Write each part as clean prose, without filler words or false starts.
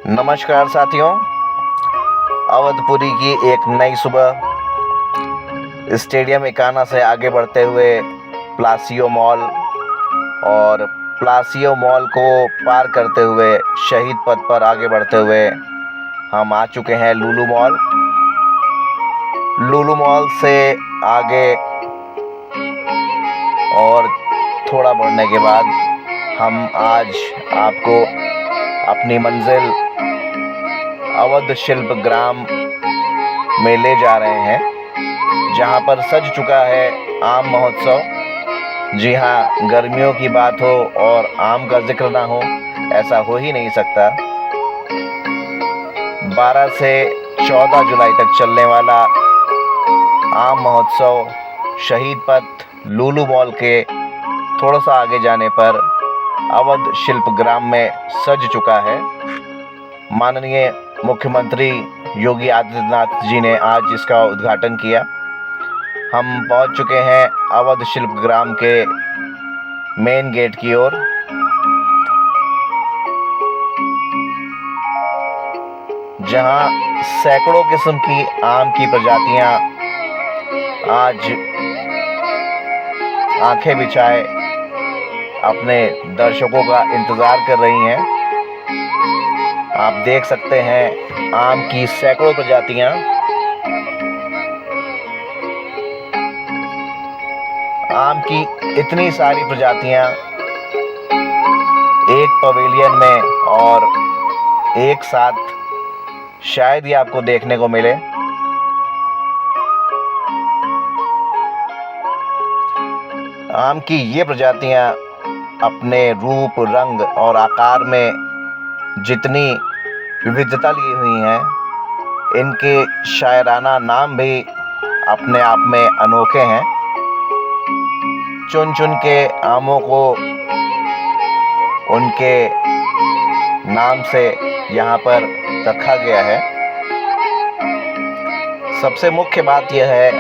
नमस्कार साथियों। अवधपुरी की एक नई सुबह स्टेडियम इकाना से आगे बढ़ते हुए प्लासियो मॉल और प्लासियो मॉल को पार करते हुए शहीद पथ पर आगे बढ़ते हुए हम आ चुके हैं लुलु मॉल। लुलु मॉल से आगे और थोड़ा बढ़ने के बाद हम आज आपको अपनी मंजिल अवध शिल्प ग्राम में ले जा रहे हैं, जहां पर सज चुका है आम महोत्सव। जी हाँ, गर्मियों की बात हो और आम का जिक्र ना हो, ऐसा हो ही नहीं सकता। 12 से 14 जुलाई तक चलने वाला आम महोत्सव शहीद पथ लुलु मॉल के थोड़ा सा आगे जाने पर अवध शिल्प ग्राम में सज चुका है। माननीय मुख्यमंत्री योगी आदित्यनाथ जी ने आज इसका उद्घाटन किया। हम पहुंच चुके हैं अवध शिल्प ग्राम के मेन गेट की ओर। जहां सैकड़ों किस्म की आम की प्रजातियां आज आंखें बिछाए अपने दर्शकों का इंतजार कर रही हैं। आप देख सकते हैं आम की सैकड़ों प्रजातियां। आम की इतनी सारी प्रजातियां एक पवेलियन में और एक साथ शायद ही आपको देखने को मिले। आम की ये प्रजातियां अपने रूप, रंग और आकार में जितनी विविधता ली हुई हैं, इनके शायराना नाम भी अपने आप में अनोखे हैं। चुन चुन के आमों को उनके नाम से यहाँ पर रखा गया है। सबसे मुख्य बात यह है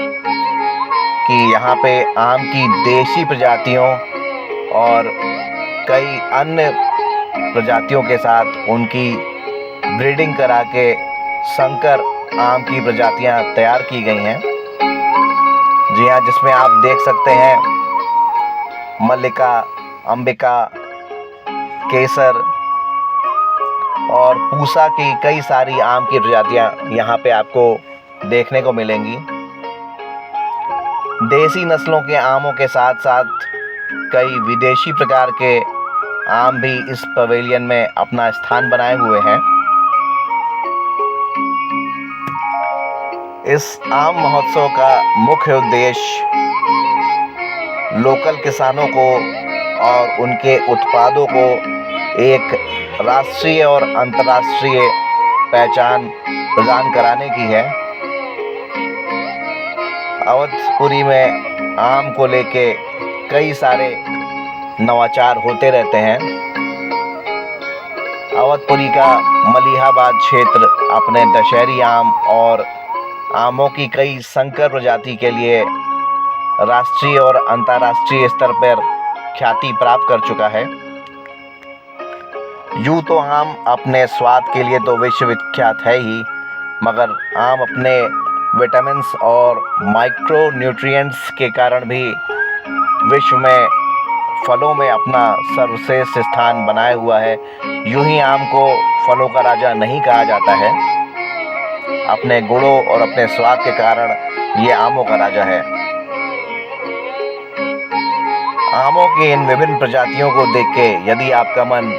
कि यहाँ पे आम की देशी प्रजातियों और कई अन्य प्रजातियों के साथ उनकी ब्रीडिंग करा के संकर आम की प्रजातियां तैयार की गई हैं। जी हाँ, जिसमें आप देख सकते हैं मल्लिका, अंबिका, केसर और पूसा की कई सारी आम की प्रजातियां यहाँ पे आपको देखने को मिलेंगी। देसी नस्लों के आमों के साथ साथ कई विदेशी प्रकार के आम भी इस पवेलियन में अपना स्थान बनाए हुए हैं। इस आम महोत्सव का मुख्य उद्देश्य लोकल किसानों को और उनके उत्पादों को एक राष्ट्रीय और अंतर्राष्ट्रीय पहचान प्रदान कराने की है। अवधपुरी में आम को लेके कई सारे नवाचार होते रहते हैं। अवधपुरी का मलिहाबाद क्षेत्र अपने दशहरी आम और आमों की कई संकर प्रजाति के लिए राष्ट्रीय और अंतर्राष्ट्रीय स्तर पर ख्याति प्राप्त कर चुका है। यूं तो आम अपने स्वाद के लिए तो विश्व विख्यात है ही, मगर आम अपने विटामिन्स और माइक्रो न्यूट्रिएंट्स के कारण भी विश्व में फलों में अपना सर्वश्रेष्ठ स्थान बनाए हुआ है। यूं ही आम को फलों का राजा नहीं कहा जाता है, अपने गुणों और अपने स्वाद के कारण ये आमों का राजा है। आमों की इन विभिन्न प्रजातियों को देख के यदि आपका मन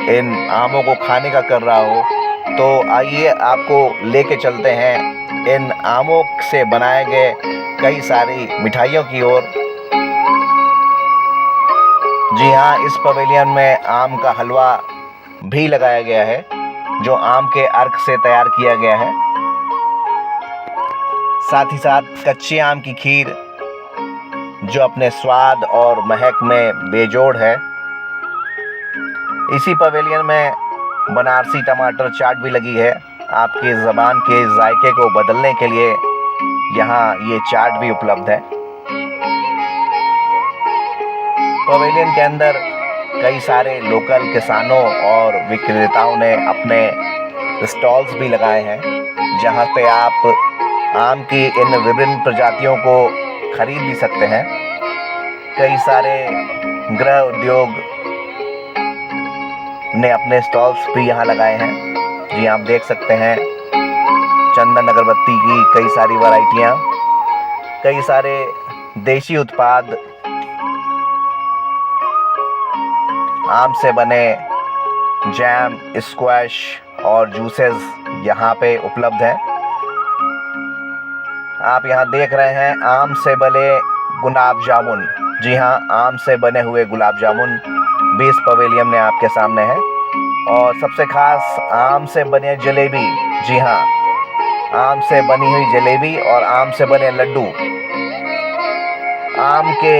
इन आमों को खाने का कर रहा हो, तो आइए आपको लेके चलते हैं इन आमों से बनाए गए कई सारी मिठाइयों की ओर। जी हाँ, इस पवेलियन में आम का हलवा भी लगाया गया है, जो आम के अर्क से तैयार किया गया है। साथ ही साथ कच्चे आम की खीर, जो अपने स्वाद और महक में बेजोड़ है। इसी पवेलियन में बनारसी टमाटर चाट भी लगी है। आपकी ज़बान के जायके को बदलने के लिए यहाँ ये चाट भी उपलब्ध है। पवेलियन के अंदर कई सारे लोकल किसानों और विक्रेताओं ने अपने स्टॉल्स भी लगाए हैं, जहां पे आप आम की इन विभिन्न प्रजातियों को खरीद भी सकते हैं। कई सारे गृह उद्योग ने अपने स्टॉल्स भी यहाँ लगाए हैं। जी आप देख सकते हैं चंदन अगरबत्ती की कई सारी वैरायटियाँ, कई सारे देशी उत्पाद आम से बने जैम, स्क्वैश और जूसेस यहाँ पे उपलब्ध हैं। आप यहाँ देख रहे हैं आम से बने गुलाब जामुन। जी हाँ, आम से बने हुए गुलाब जामुन भी इस पवेलियन में आपके सामने है। और सबसे खास आम से बने जलेबी। जी हाँ, आम से बनी हुई जलेबी और आम से बने लड्डू। आम के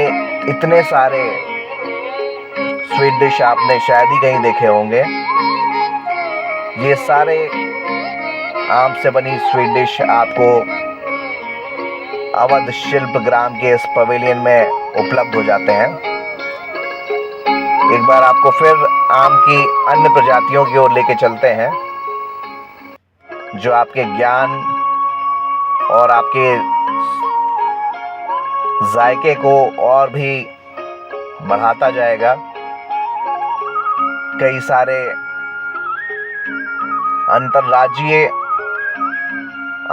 इतने सारे स्वीट डिश आपने शायद ही कहीं देखे होंगे। ये सारे आम से बनी स्वीट डिश आपको अवध शिल्प ग्राम के इस पवेलियन में उपलब्ध हो जाते हैं। एक बार आपको फिर आम की अन्य प्रजातियों की ओर लेके चलते हैं, जो आपके ज्ञान और आपके जायके को और भी बढ़ाता जाएगा। कई सारे अंतर्राज्यीय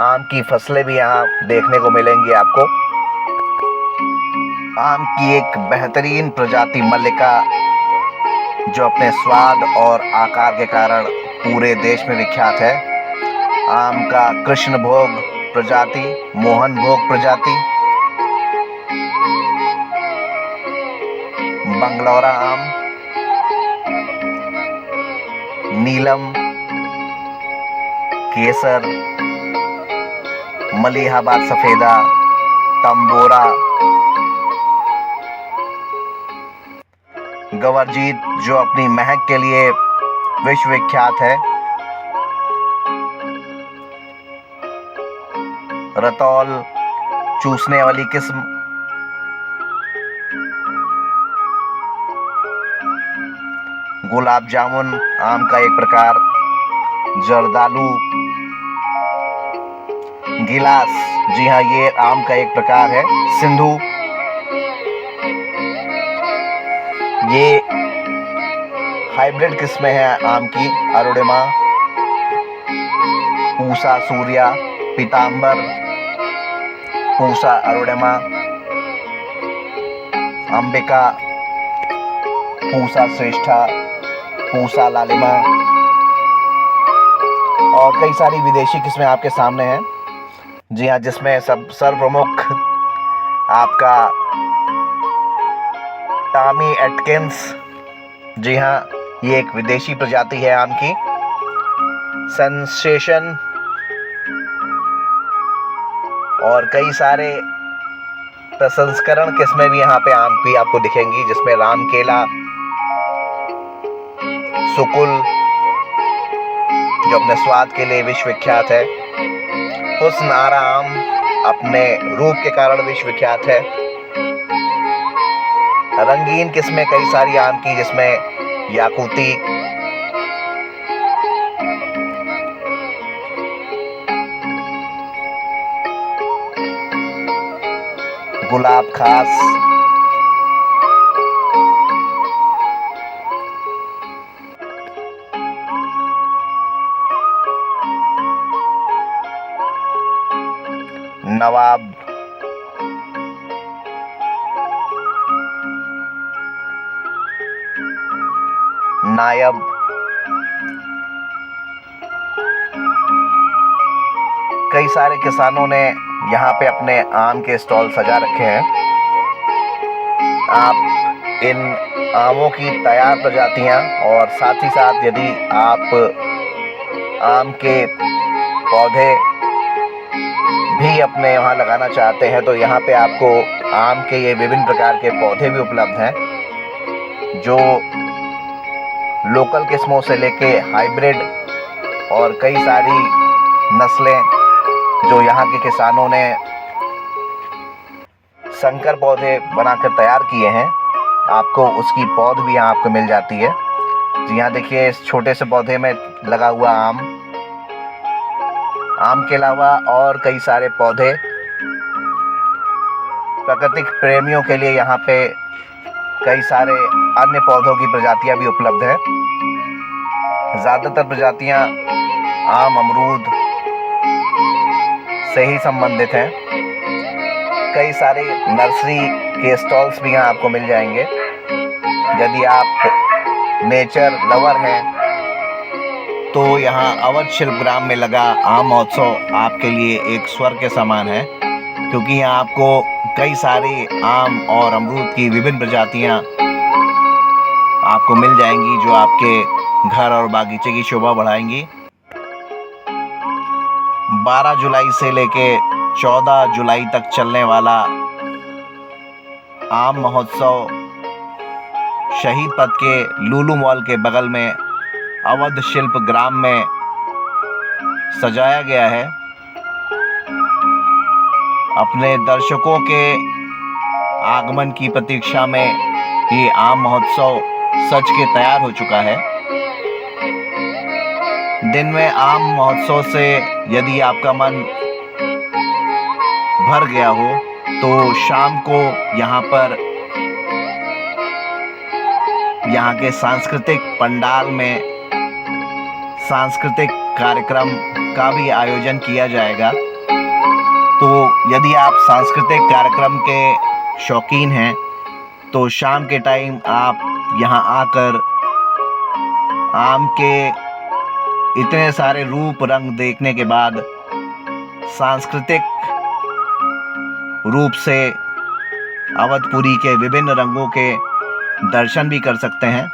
आम की फसलें भी यहाँ देखने को मिलेंगी आपको। आम की एक बेहतरीन प्रजाति मल्लिका, जो अपने स्वाद और आकार के कारण पूरे देश में विख्यात है। आम का कृष्ण भोग प्रजाति, मोहन भोग प्रजाति, बंगलौरा आम, नीलम, केसर, मलिहाबाद सफेदा, तंबोरा, गवरजीत जो अपनी महक के लिए विश्व विख्यात है, रतौल चूसने वाली किस्म, गुलाब जामुन आम का एक प्रकार, जर्दालू, गिलास, जी हाँ ये आम का एक प्रकार है, सिंधु, ये हाइब्रिड किस्में हैं आम की, अरोड़िमा, पूसा सूर्या, पीतांबर, पूसा अरोड़िमा, अंबिका, पूसा श्रेष्ठा, पूसा लालिमा और कई सारी विदेशी किस्में आपके सामने हैं। जी हाँ, जिसमें सब सर्वप्रमुख आपका टॉमी एटकिंस, जी हाँ ये एक विदेशी प्रजाति है आम की, सेंसेशन और कई सारे प्रसंस्करण किस्में भी यहाँ पे आम की आपको दिखेंगी, जिसमें रामकेला, सुकुल जो अपने स्वाद के लिए विश्व विख्यात है, हुस्न आरा आम अपने रूप के कारण विश्व विख्यात है, रंगीन किस्में कई सारी आम की, जिसमें याकूती, गुलाब खास, नवाब, नायब, कई सारे किसानों ने यहाँ पे अपने आम के स्टॉल सजा रखे हैं। आप इन आमों की तैयार प्रजातियाँ और साथ ही साथ यदि आप आम के पौधे भी अपने यहाँ लगाना चाहते हैं तो यहाँ पे आपको आम के ये विभिन्न प्रकार के पौधे भी उपलब्ध हैं, जो लोकल किस्मों से लेके हाइब्रिड और कई सारी नस्लें जो यहाँ के किसानों ने संकर पौधे बनाकर तैयार किए हैं, आपको उसकी पौध भी यहाँ आपको मिल जाती है। तो यहाँ देखिए इस छोटे से पौधे में लगा हुआ आम आम के अलावा और कई सारे पौधे प्राकृतिक प्रेमियों के लिए यहाँ पे कई सारे अन्य पौधों की प्रजातियाँ भी उपलब्ध हैं। ज़्यादातर प्रजातियाँ आम, अमरूद से ही संबंधित हैं। कई सारे नर्सरी के स्टॉल्स भी यहाँ आपको मिल जाएंगे। यदि आप नेचर लवर हैं तो यहाँ अवध शिल्पग्राम में लगा आम महोत्सव आपके लिए एक स्वर्ग के समान है, क्योंकि यहाँ आपको कई सारी आम और अमरूद की विभिन्न प्रजातियाँ आपको मिल जाएंगी जो आपके घर और बागीचे की शोभा बढ़ाएंगी। 12 जुलाई से लेके 14 जुलाई तक चलने वाला आम महोत्सव शहीद पथ के लुलु मॉल के बगल में अवध शिल्प ग्राम में सजाया गया है। अपने दर्शकों के आगमन की प्रतीक्षा में ये आम महोत्सव सज के तैयार हो चुका है। दिन में आम महोत्सव से यदि आपका मन भर गया हो तो शाम को यहाँ के सांस्कृतिक पंडाल में सांस्कृतिक कार्यक्रम का भी आयोजन किया जाएगा। तो यदि आप सांस्कृतिक कार्यक्रम के शौकीन हैं तो शाम के टाइम आप यहाँ आकर आम के इतने सारे रूप रंग देखने के बाद सांस्कृतिक रूप से अवधपुरी के विभिन्न रंगों के दर्शन भी कर सकते हैं।